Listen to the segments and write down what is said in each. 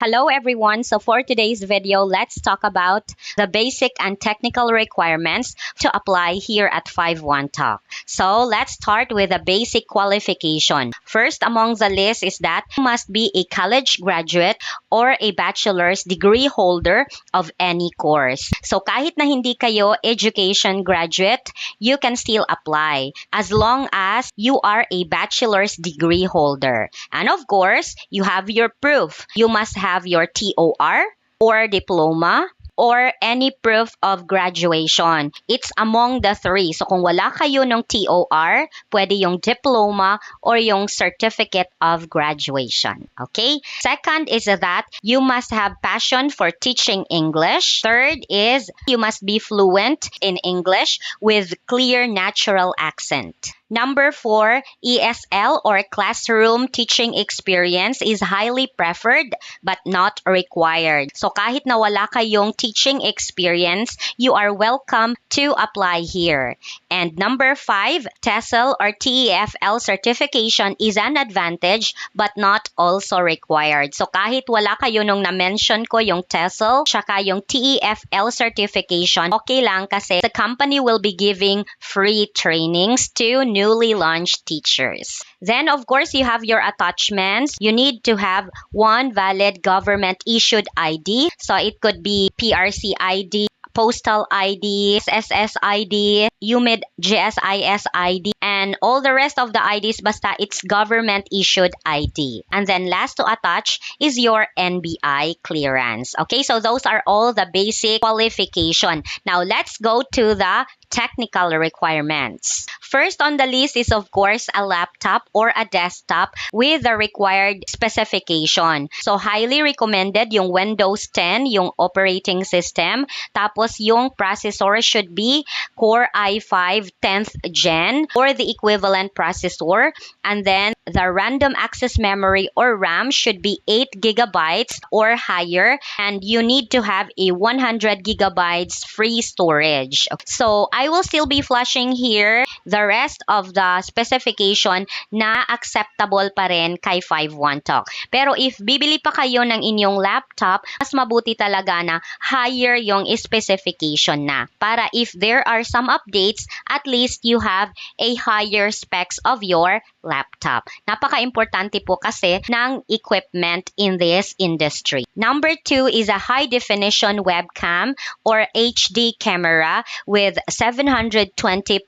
Hello everyone. So for today's video, let's talk about the basic and technical requirements to apply here at 51 Talk. So let's start with a basic qualification. First among the list is that you must be a college graduate or a bachelor's degree holder of any course. So kahit na hindi kayo education graduate, you can still apply as long as you are a bachelor's degree holder. And of course, you have your proof. You must have your TOR or diploma or any proof of graduation. It's among the three. So kung wala kayo ng TOR, pwede yung diploma or yung certificate of graduation. Okay? Second is that you must have passion for teaching English. Third is you must be fluent in English with clear natural accent. Number 4, ESL or classroom teaching experience is highly preferred but not required. So kahit na wala kayong teaching experience, you are welcome to apply here. And number 5, TESOL or TEFL certification is an advantage but not also required. So kahit wala kayo nung na-mention ko yung TESOL tsaka yung TEFL certification, okay lang kasi the company will be giving free trainings to newly launched teachers. Then, of course, you have your attachments. You need to have one valid government-issued ID. So, it could be PRC ID, Postal ID, SSS ID, UMID GSIS ID, and all the rest of the IDs, basta it's government-issued ID. And then last to attach is your NBI clearance. Okay, so those are all the basic qualification. Now, let's go to the technical requirements. First on the list is of course a laptop or a desktop with the required specification. So highly recommended yung Windows 10, yung operating system. Tapos yung processor should be Core i5 10th Gen or the equivalent processor. And then the random access memory or RAM should be 8 gigabytes or higher. And you need to have a 100 gigabytes free storage. So I will still be flashing here the rest of the specification na acceptable pa rin kay 51 Talk. Pero if bibili pa kayo ng inyong laptop, mas mabuti talaga na higher yung specification na. Para if there are some updates, at least you have a higher specs of your laptop. Napaka-importante po kasi ng equipment in this industry. Number 2 is a high-definition webcam or HD camera with 720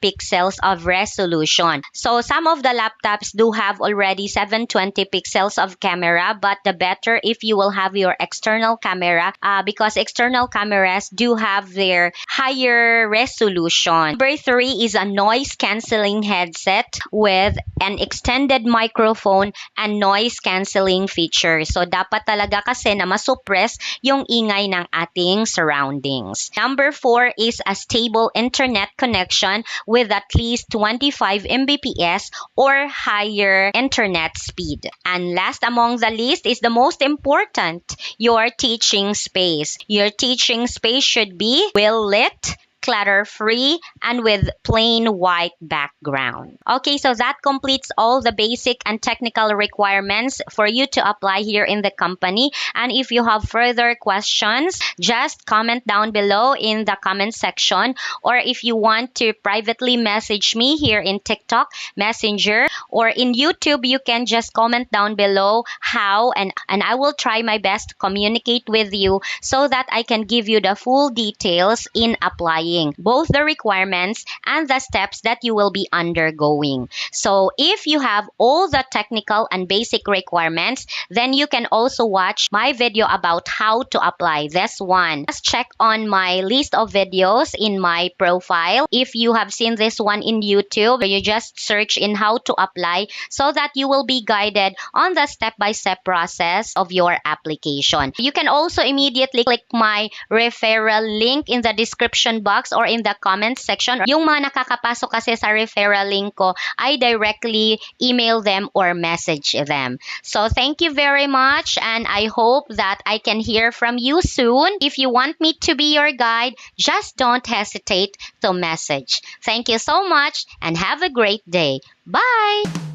pixels of resolution. So some of the laptops do have already 720 pixels of camera, but the better if you will have your external camera because external cameras do have their higher resolution. Number 3 is a noise-canceling headset with an extended microphone and noise-canceling feature. So dapat talaga kasi na masuppress yung ingay ng ating surroundings. Number 4 is a stable internet connection with at least 25 Mbps or higher internet speed. And last among the list is the most important, your teaching space. Your teaching space should be well lit, clutter-free, and with plain white background. Okay, so that completes all the basic and technical requirements for you to apply here in the company. And if you have further questions, just comment down below in the comment section. Or if you want to privately message me here in TikTok, Messenger, or in YouTube, you can just comment down below how, and I will try my best to communicate with you so that I can give you the full details in applying both the requirements and the steps that you will be undergoing. So if you have all the technical and basic requirements, then you can also watch my video about how to apply this one. Just check on my list of videos in my profile. If you have seen this one in YouTube, you just search in how to apply so that you will be guided on the step-by-step process of your application. You can also immediately click my referral link in the description box or in the comment section. Yung mga nakakapasok kasi sa referral link ko, I directly email them or message them. So thank you very much, and I hope that I can hear from you soon. If you want me to be your guide, just don't hesitate to message. Thank you so much and have a great day. Bye!